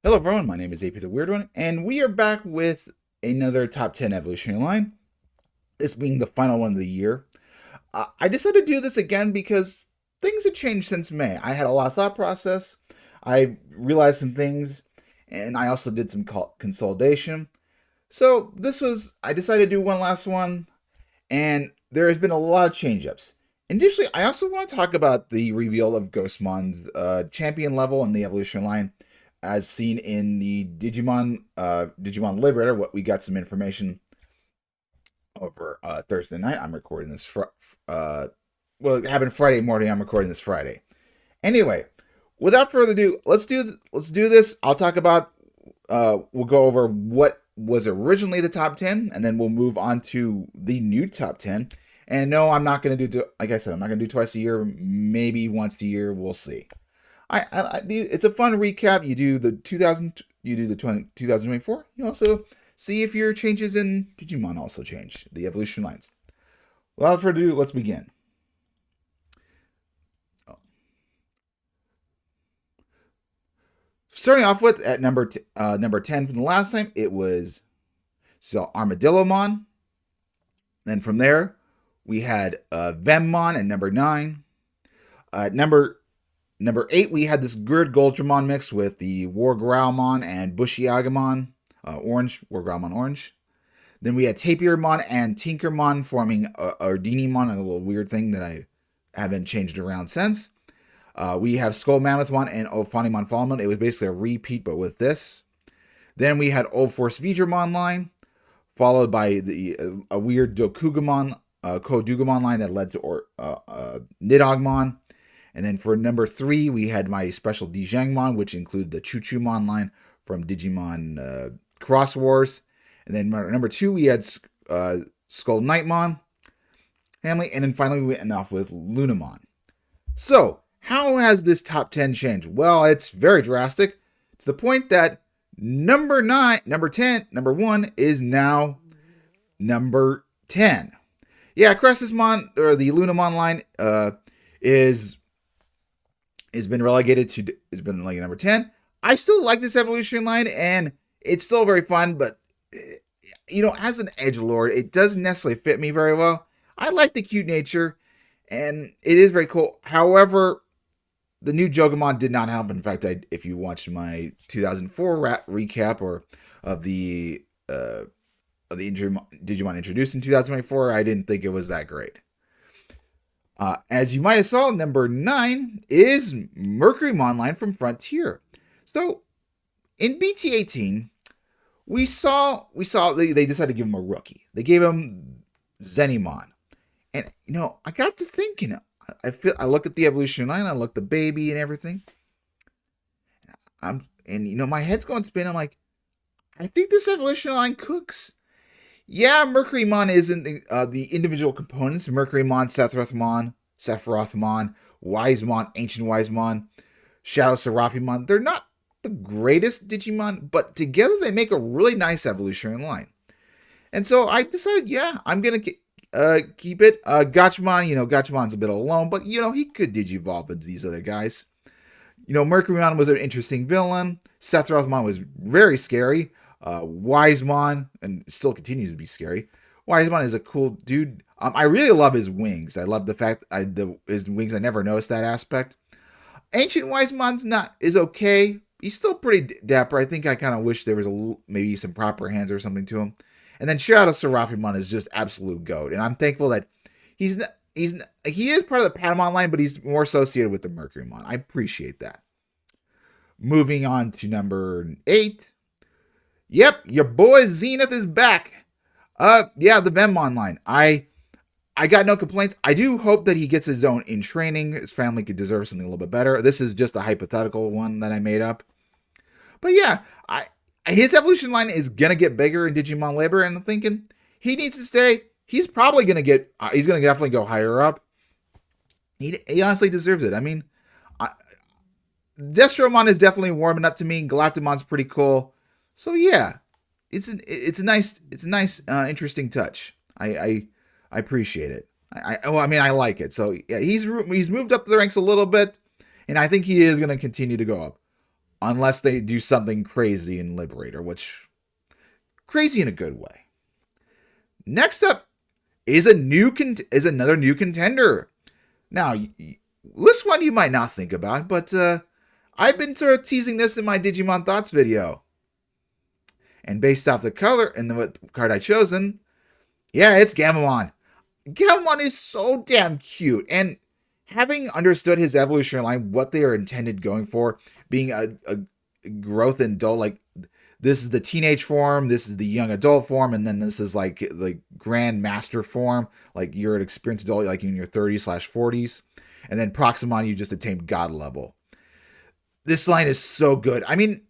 Hello everyone, my name is AP the Weird One, and we are back with another top 10 evolutionary line, this being the final one of the year. I decided to do this again because things have changed since May. I had a lot of thought process, I realized some things, and I also did some consolidation. So I decided to do one last one, and there has been a lot of change ups. Additionally, I also want to talk about the reveal of Ghostmon's champion level in the evolution line, as seen in the Digimon Liberator. What we got some information over Thursday night. I'm recording this. Well, it happened Friday morning. I'm recording this Friday. Anyway, without further ado, let's do this. I'll talk about. We'll go over what was originally the top 10, and then we'll move on to the new top 10. And no, I'm not going to do, like I said, I'm not going to do twice a year, maybe once a year. We'll see. It's a fun recap. You do the 2024. You also see if your changes in Digimon also change the evolution lines. Without further ado, let's begin. Starting off with at number 10 from the last time, it was Armadillomon. Then from there, we had Vemmon at number 9. Number 8, we had this Grid Goldramon mix with the War Growlmon and Bushiagamon, Orange, War Growlmon Orange. Then we had Tapirmon and Tinkermon forming Ardinimon, a little weird thing that I haven't changed around since. We have Skull Mammothmon and Ophanimon Falmon. It was basically a repeat, but with this. Then we had Old Force Vidramon line, followed by a weird Dokugamon, Kodugamon line that led to Nidogmon. And then for number 3, we had my special Dijangmon, which included the Chuchumon line from Digimon Cross Wars. And then number 2, we had Skull Knightmon family. And then finally, we went off with Lunamon. So, how has this top 10 changed? Well, it's very drastic. To the point that number 1 is now number 10. Yeah, Crestusmon, or the Lunamon line, has been relegated to like number 10. I still like this evolution line, and it's still very fun, but as an edgelord, it doesn't necessarily fit me very well. I like the cute nature, and it is very cool. However, the new Jogamon did not help. In fact, if you watched my 2004 recap of the Digimon introduced in 2024, I didn't think it was that great. As you might have saw, number 9 is Mercurymon line from Frontier. So, in BT18, we saw they decided to give him a rookie. They gave him Zenimon. And, I got to thinking, I looked at the evolution line, I looked at the baby and everything. My head's going to spin. I'm like, I think this evolution line cooks. Yeah, Mercurymon isn't the individual components. Mercurymon, Sephirothmon, Wisemon, Ancient Wisemon, Shadow Seraphimon. They're not the greatest Digimon, but together they make a really nice evolutionary line. And so I decided, yeah, I'm going to keep it. Gachmon, Gachmon's a bit alone, but, he could Digivolve into these other guys. Mercurymon was an interesting villain. Sephirothmon was very scary. Wisemon, and still continues to be scary. Wisemon is a cool dude. I really love his wings. I love the fact his wings. I never noticed that aspect. Ancient Wisemon's is okay. He's still pretty dapper. I think I kind of wish there was maybe some proper hands or something to him. And then Shadow Seraphimon is just absolute goat, and I'm thankful that he is part of the Patamon line, but he's more associated with the Mercurymon. I appreciate that. Moving on to number 8. Yep, your boy Zenith is back. Yeah, the Vemmon line. I got no complaints. I do hope that he gets his own in training. His family could deserve something a little bit better. This is just a hypothetical one that I made up. But yeah, his evolution line is gonna get bigger in Digimon Labor, and I'm thinking he needs to stay. He's probably gonna get. He's gonna definitely go higher up. He honestly deserves it. I mean, Destromon is definitely warming up to me. Galactimon's pretty cool. So yeah, it's a nice interesting touch. I appreciate it. I like it. So yeah, he's moved up the ranks a little bit, and I think he is going to continue to go up. unless they do something crazy in Liberator, which crazy in a good way. Next up is another new contender. Now, this one you might not think about, but I've been sort of teasing this in my Digimon Thoughts video. And based off the color and the card I chosen, yeah, it's Gamamon. Gamamon is so damn cute, and having understood his evolutionary line, what they are intended going for, being a growth and adult, like this is the teenage form, this is the young adult form, and then this is like the grand master form, like you're an experienced adult, like in your 30s/40s, and then Proximon, you just attained God level. This line is so good. I mean,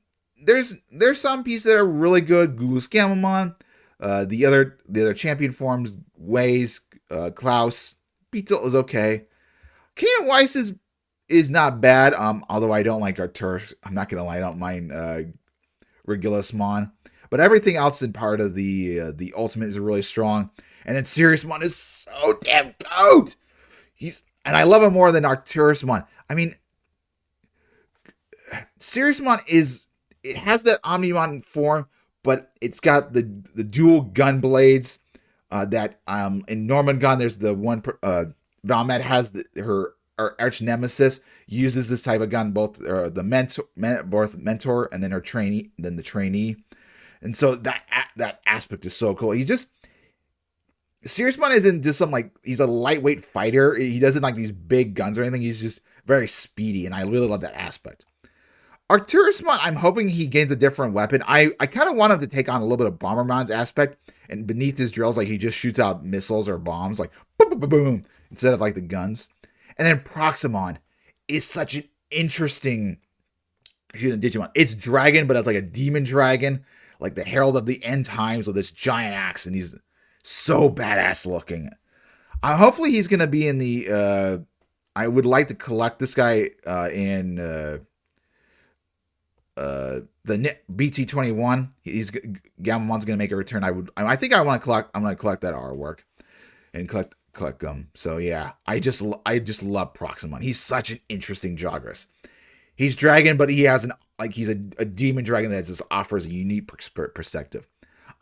there's some pieces that are really good. Gulus Gamamon, the other champion forms, Ways, Klaus, Beetle is okay. Kanan Weiss is not bad. Although I don't like Arcturus. I'm not gonna lie, I don't mind Regulusmon. But everything else in part of the ultimate is really strong. And then Siriusmon is so damn good. And I love him more than Arcturusmon. I mean, Siriusmon it has that Omnimon form, but it's got the dual gun blades. That in Norman Gun, there's the one Valmet has her arch nemesis uses this type of gun, both the mentor and then her trainee, then the trainee, and so that aspect is so cool. Siriusmon isn't just some he's a lightweight fighter. He doesn't like these big guns or anything. He's just very speedy, and I really love that aspect. Arcturusmon, I'm hoping he gains a different weapon. I kind of want him to take on a little bit of Bombermon's aspect, and beneath his drills, like he just shoots out missiles or bombs, like boom, boom, boom, boom, instead of like the guns. And then Proximon is such an interesting Digimon. It's dragon, but it's like a demon dragon, like the herald of the end times with this giant axe, and he's so badass looking. Hopefully he's going to be in the... I would like to collect this guy in... the BT21. Gamamon's gonna make a return. I think I'm gonna collect that artwork and collect them. So yeah, I just love Proximon. He's such an interesting Jogress. He's dragon, but he has he's a demon dragon that just offers a unique perspective.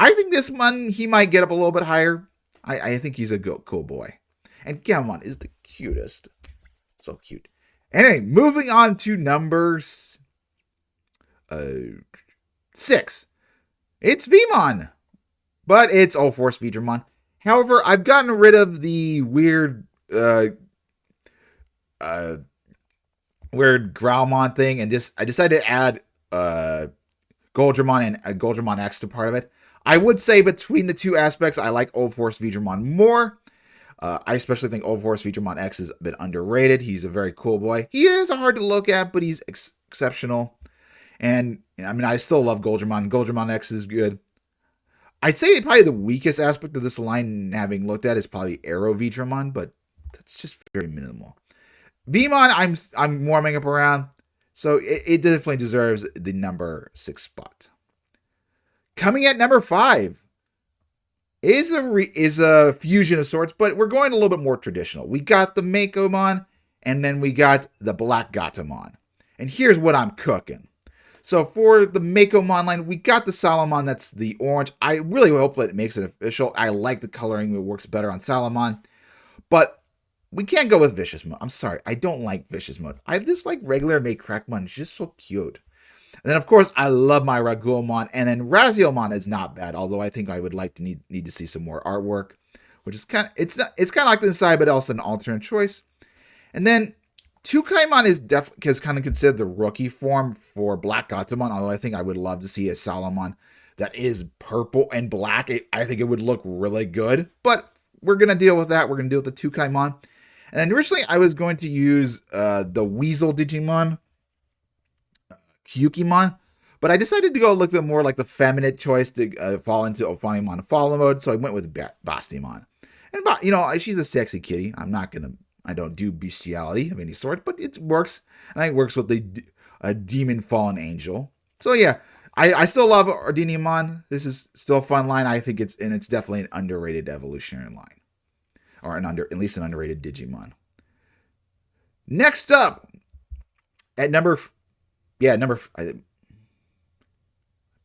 I think this one he might get up a little bit higher. I think he's a cool boy, and Gamamon is the cutest. So cute. Anyway, moving on to numbers 6. It's Veemon, but it's All Force Veedramon. However, I've gotten rid of the weird Growlmon thing, and I decided to add Goldramon and Goldramon X to part of it. I would say between the two aspects, I like Old Force Veedramon more. I especially think Old Force Veedramon X is a bit underrated. He's a very cool boy. He is hard to look at, but he's exceptional. And, I mean, I still love Goldramon. Goldramon X is good. I'd say probably the weakest aspect of this line, having looked at, is probably Aero Veedramon, but that's just very minimal. Veemon, I'm warming up around, so it definitely deserves the number 6 spot. Coming at number 5 is a fusion of sorts, but we're going a little bit more traditional. We got the Makomon, and then we got the Black Gatomon. And here's what I'm cooking. So for the Makomon line, we got the Salamon, that's the orange. I really hope that it makes it official. I like the coloring, it works better on Salamon. But we can't go with Vicious Mode. I'm sorry, I don't like Vicious Mode. I just like regular Crackmon. It's just so cute. And then, of course, I love my Ragulmon. And then Raziomon is not bad, although I think I would like to need to see some more artwork, which is kind of like the inside, but also an alternate choice. And then Tukaimon is kind of considered the rookie form for Black Gatomon, although I think I would love to see a Salamon that is purple and black. I think it would look really good, but we're going to deal with that. We're going to deal with the Tukaimon. And then originally I was going to use the Weasel Digimon, Kyukimon, but I decided to go look at more like the feminine choice to fall into Ophanimon follow mode, so I went with Bastimon. And, she's a sexy kitty. I don't do bestiality of any sort, but it works. And it works with a demon fallen angel. So yeah, I still love Ardiniamon. This is still a fun line. I think it's definitely an underrated evolutionary line. Or at least an underrated Digimon. Next up, at number yeah, I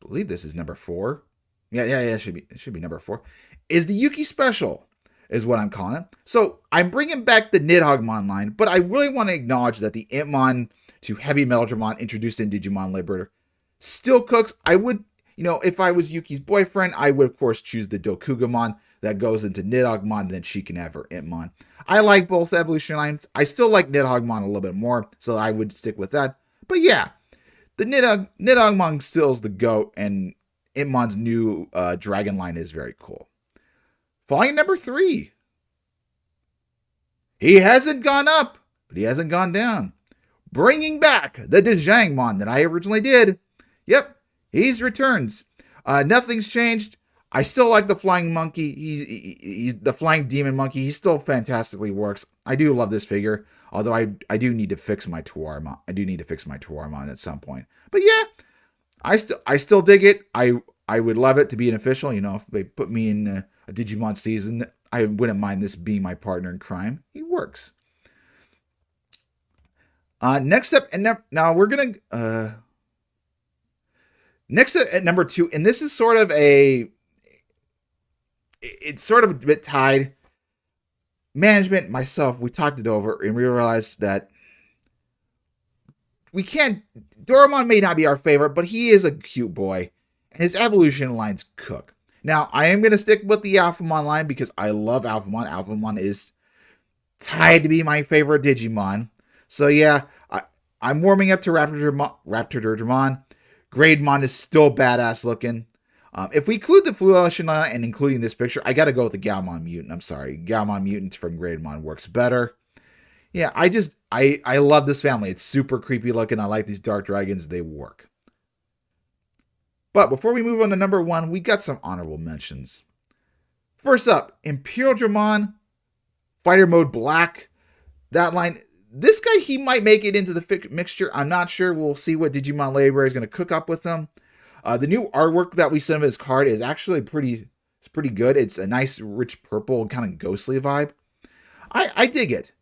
believe this is number 4. Yeah, it should be number 4. Is the Yuki Special, is what I'm calling it. So I'm bringing back the Nidhoggmon line, but I really want to acknowledge that the Intmon to Heavy Metal Dramon introduced in Digimon Liberator still cooks. I would, if I was Yuki's boyfriend, I would of course choose the Dokugamon that goes into Nidhoggmon, and then she can have her Intmon. I like both evolution lines. I still like Nidhoggmon a little bit more, so I would stick with that. But yeah, the Nidhoggmon still is the GOAT, and Intmon's new dragon line is very cool. Falling number 3. He hasn't gone up, but he hasn't gone down. Bringing back the Digimon that I originally did. Yep, he's returns. Nothing's changed. I still like the flying monkey. He's the flying demon monkey. He still fantastically works. I do love this figure, although I do need to fix my Tuarmon. I do need to fix my Tuarmon at some point. But yeah, I still dig it. I would love it to be an official. If they put me in a Digimon season, I wouldn't mind this being my partner in crime. He works. Next up, and now we're gonna next up at number 2, and this is sort of it's sort of a bit tied. Management, myself, we talked it over, and we realized that we can't. Doraemon may not be our favorite, but he is a cute boy, and his evolution lines cook. Now, I am going to stick with the Alphamon line because I love Alphamon. Alphamon is tied to be my favorite Digimon. So yeah, I'm warming up to Raptor Greydmon is still badass looking. If we include the Evolution line and including this picture, I got to go with the Galmon Mutant. I'm sorry, Galmon Mutant from Greydmon works better. Yeah, I love this family. It's super creepy looking. I like these dark dragons. They work. But before we move on to number 1, we got some honorable mentions. First up, Imperial Dramon, Fighter Mode Black. That line, this guy, he might make it into the mixture. I'm not sure. We'll see what Digimon Library is going to cook up with him. The new artwork that we sent him his card is actually pretty good. It's a nice, rich purple, kind of ghostly vibe. I dig it.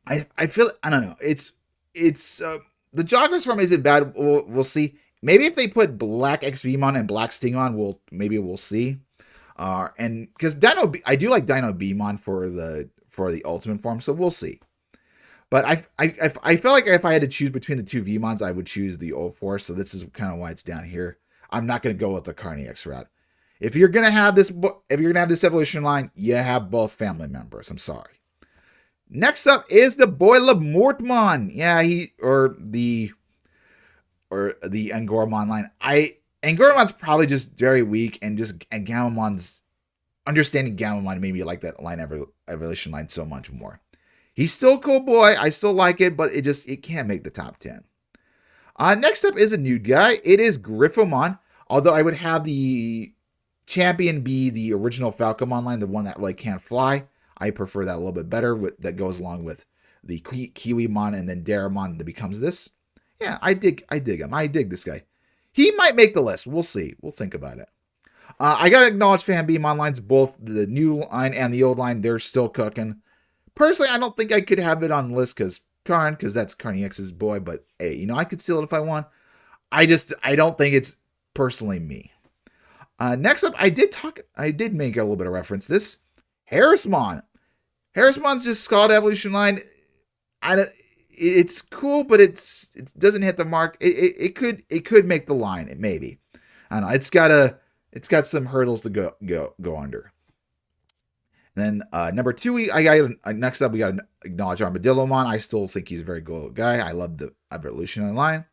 I feel, I don't know. It's the Joggers form isn't bad. We'll see. Maybe if they put Black XVmon and Black Stingmon, we'll see. And because I do like Dino Beamon for the ultimate form, so we'll see. But I feel like if I had to choose between the two Vmons, I would choose the old force. So this is kind of why it's down here. I'm not going to go with the Carney X route. If you're gonna have this evolution line, you have both family members. I'm sorry. Next up is the Boil of Mortmon. Yeah, the Angoramon line. Angoramon's probably just very weak, and Gamamon's understanding Gamamon made me like that line evolution line so much more. He's still a cool boy. I still like it, but it can't make the top 10. Next up is a new guy. It is Griffomon. Although I would have the champion be the original Falcomon line, the one that really can't fly. I prefer that a little bit better. That goes along with the Kiwimon and then Daramon that becomes this. Yeah, I dig him. I dig this guy. He might make the list. We'll see. We'll think about it. I gotta acknowledge Fanbeamon lines, both the new line and the old line. They're still cooking. Personally, I don't think I could have it on the list because that's Carney X's boy. But hey, I could steal it if I want. I don't think it's personally me. Next up, I did make a little bit of reference to this. Harrismon. Harrismon's just Scald Evolution line. It's cool, but it doesn't hit the mark. It could make the line. It maybe. I don't know. It's got some hurdles to go under. And then number 2, next up we got to acknowledge Armadillomon. I still think he's a very good guy. I love the Evolution line.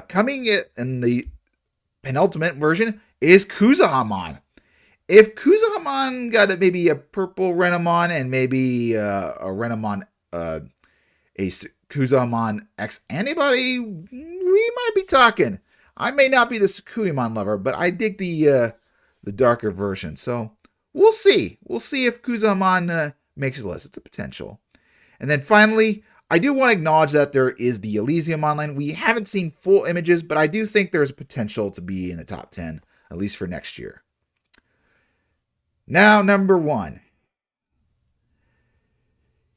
Coming in the penultimate version is Kuzahamon. If Kuzahamon got maybe a purple Renamon and maybe a Renamon, a Kuzahamon X antibody, we might be talking. I may not be the Sukuimon lover, but I dig the darker version. So we'll see. We'll see if Kuzahamon makes the list. It's a potential. And then finally, I do want to acknowledge that there is the Elysium online. We haven't seen full images, but I do think there's potential to be in the top 10, at least for next year. Now, number 1.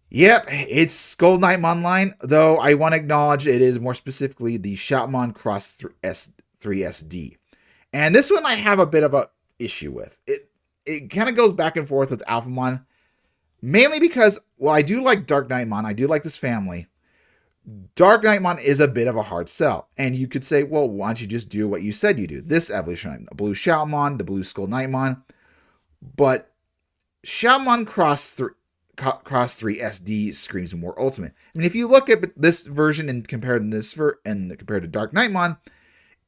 Yep, it's Gold Knightmon line, though I want to acknowledge it is more specifically the Shoutmon Cross 3SD. And this one I have a bit of a issue with. It kind of goes back and forth with Alphamon, mainly because, well, I do like Dark Knightmon. I do like this family. Dark Knightmon is a bit of a hard sell. And you could say, well, why don't you just do what you said you do? This evolution, a blue Shoutmon, the blue Skull Knightmon. But Shoutmon Cross 3 SD screams more ultimate. I mean, if you look at this version and compare compared to Dark Knightmon,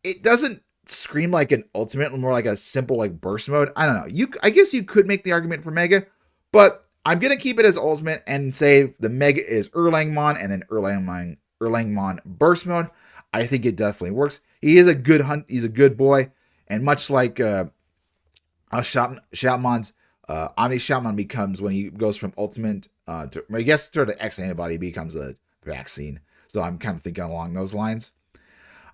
it doesn't scream like an ultimate, more like a simple like burst mode. I don't know. I guess you could make the argument for Mega, but I'm gonna keep it as ultimate and say the Mega is Erlangmon and then Erlangmon burst mode. I think it definitely works. He is a good hunt. He's a good boy, and much like Shoutmon's Omni Shoutmon becomes when he goes from ultimate to, I guess, sort of X antibody becomes a vaccine. So I'm kind of thinking along those lines.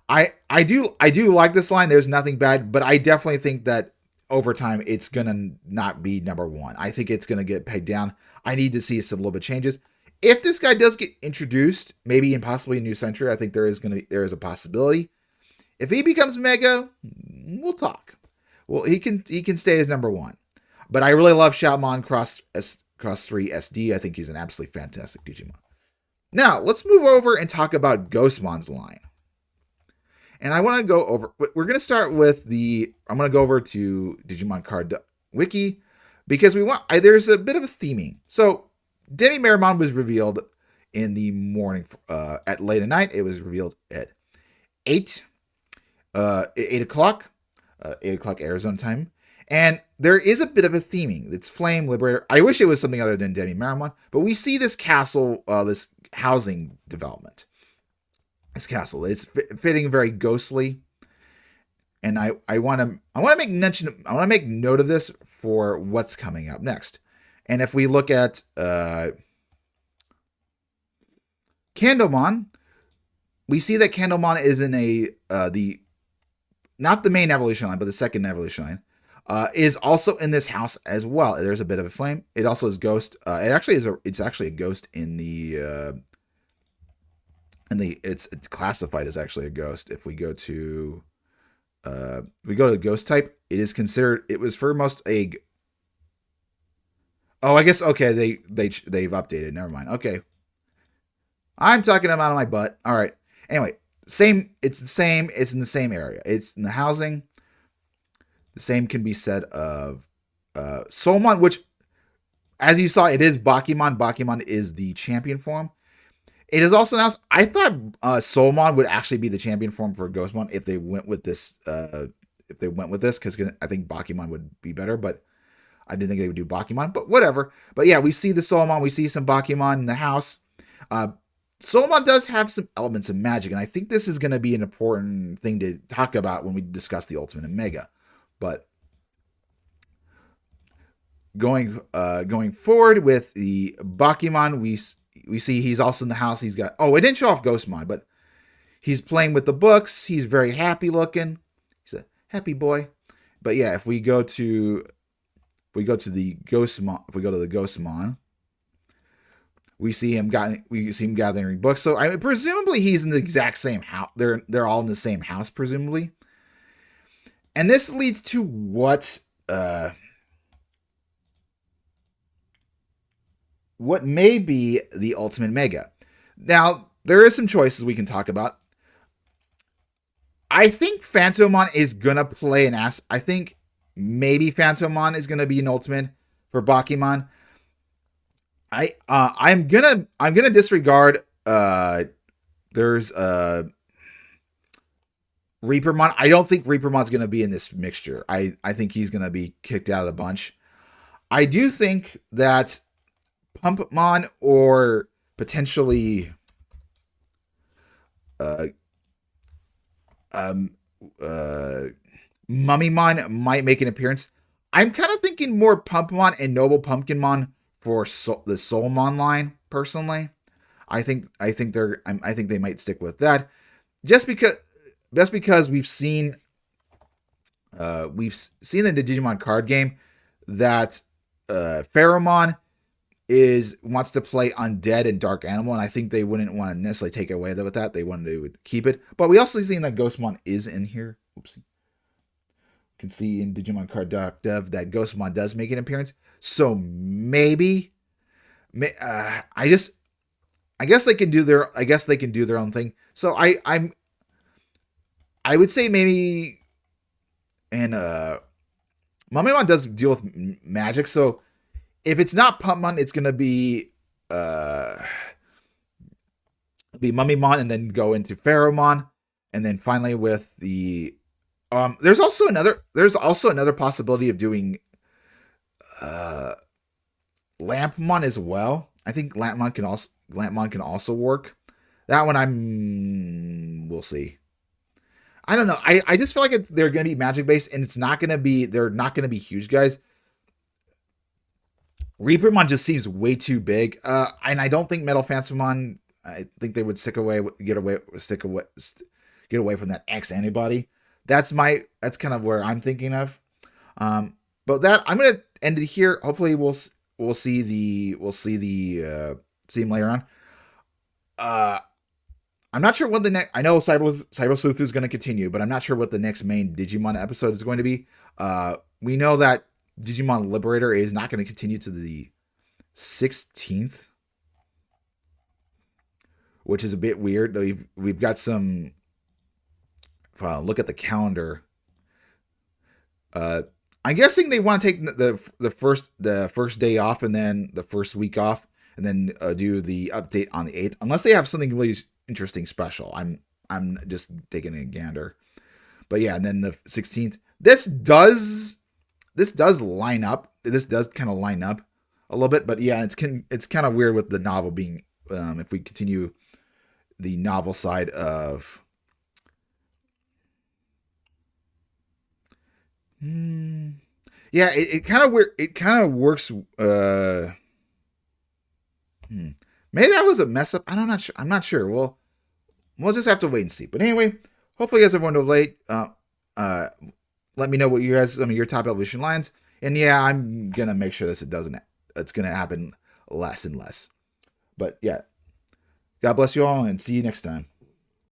I do like this line. There's nothing bad, but I definitely think that over time it's gonna not be number one. I think it's gonna get pegged down. I need to see some little bit changes. If this guy does get introduced, maybe in possibly a new century, I think there is a possibility. If he becomes Mega, we'll talk. Well, he can stay as number one. But I really love Shoutmon Cross 3 SD. I think he's an absolutely fantastic Digimon. Now, let's move over and talk about Ghostmon's line. And I want to go over, we're going to start with I'm going to go over to Digimon Card Wiki because there's a bit of a theming. So, Demi Meramon was revealed in the morning, at late at night. It was revealed at 8 o'clock, 8 o'clock Arizona time. And there is a bit of a theming. It's Flame Liberator. I wish it was something other than Demi Meramon, but we see this castle, this housing development. This castle is fitting very ghostly, and I want to make mention. I want to make note of this for what's coming up next. And if we look at Candlemon, we see that Candlemon is in the not the main evolution line, but the second evolution line. Is also in this house as well. There's a bit of a flame. It also is ghost. It's actually a ghost in the it's classified as actually a ghost. If we go to ghost type, it is considered. It was for most a. Oh, I guess okay. They've updated. Never mind. Okay, I'm talking them out of my butt. All right. Anyway, same. It's the same. It's in the same area. It's in the housing. The same can be said of Soulmon, which, as you saw, it is Bakimon. Bakimon is the champion form. It is also announced. I thought Soulmon would actually be the champion form for Ghostmon if they went with this. Because I think Bakimon would be better, but I didn't think they would do Bakimon. But whatever. But yeah, we see the Soulmon. We see some Bakimon in the house. Soulmon does have some elements of magic, and I think this is going to be an important thing to talk about when we discuss the Ultimate and Mega. But going forward with the Bakimon, we see he's also in the house. He's got it didn't show off Ghostmon, but he's playing with the books. He's very happy looking. He's a happy boy. But yeah, if we go to the Ghostmon, we see him gathering books. So I mean, presumably he's in the exact same house. They're all in the same house, presumably. And this leads to what may be the Ultimate Mega. Now, there is some choices we can talk about. I think Phantomon is gonna play an ass. I think maybe Phantomon is gonna be an ultimate for Bakimon. I'm gonna disregard there's Reapermon. I don't think Reapermon's going to be in this mixture. I think he's going to be kicked out of the bunch. I do think that Pumpmon or potentially Mummymon might make an appearance. I'm kind of thinking more Pumpmon and Noble Pumpkinmon for the Soulmon line. Personally, I think they might stick with that, just because we've seen in the Digimon card game that Pheromon is wants to play undead and dark animal, and I think they wouldn't want to necessarily take away with that. They wanted to keep it, but we also seen that Ghostmon is in here. Oopsie. You can see in Digimon Card Dev that Ghostmon does make an appearance. So maybe, I just, I guess they can do their, I guess they can do their own thing. So I would say maybe, and Mummymon does deal with magic, so if it's not Pumpmon, it's gonna uh be Mummymon and then go into Pheromon, and then finally with the there's also another possibility of doing uh Lampmon as well. I think Lampmon can also work. That one we'll see. I don't know. I just feel like they're gonna be magic based, and they're not gonna be huge guys. Reapermon just seems way too big. And I don't think Metal Phantomon. I think they would get away from that X antibody. That's kind of where I'm thinking of. But that I'm gonna end it here. Hopefully see him later on. I'm not sure what the next. I know Cyber Sleuth is going to continue, but I'm not sure what the next main Digimon episode is going to be. We know that Digimon Liberator is not going to continue to the 16th, which is a bit weird. We've got some. Look at the calendar. I'm guessing they want to take the first day off and then the first week off, and then do the update on the 8th, unless they have something really interesting special. I'm just taking a gander, but yeah, and then the 16th. This does line up. This does kind of line up a little bit, but yeah, it's kind of weird with the novel being. If we continue the novel side of. Yeah, it kind of weird. It kind of works. Maybe that was a mess up. I'm not sure. I'm not sure. We'll just have to wait and see. But anyway, hopefully you guys have wondered late. Let me know what you guys some of your top evolution lines. And yeah, I'm gonna make sure it's gonna happen less and less. But yeah, God bless you all and see you next time.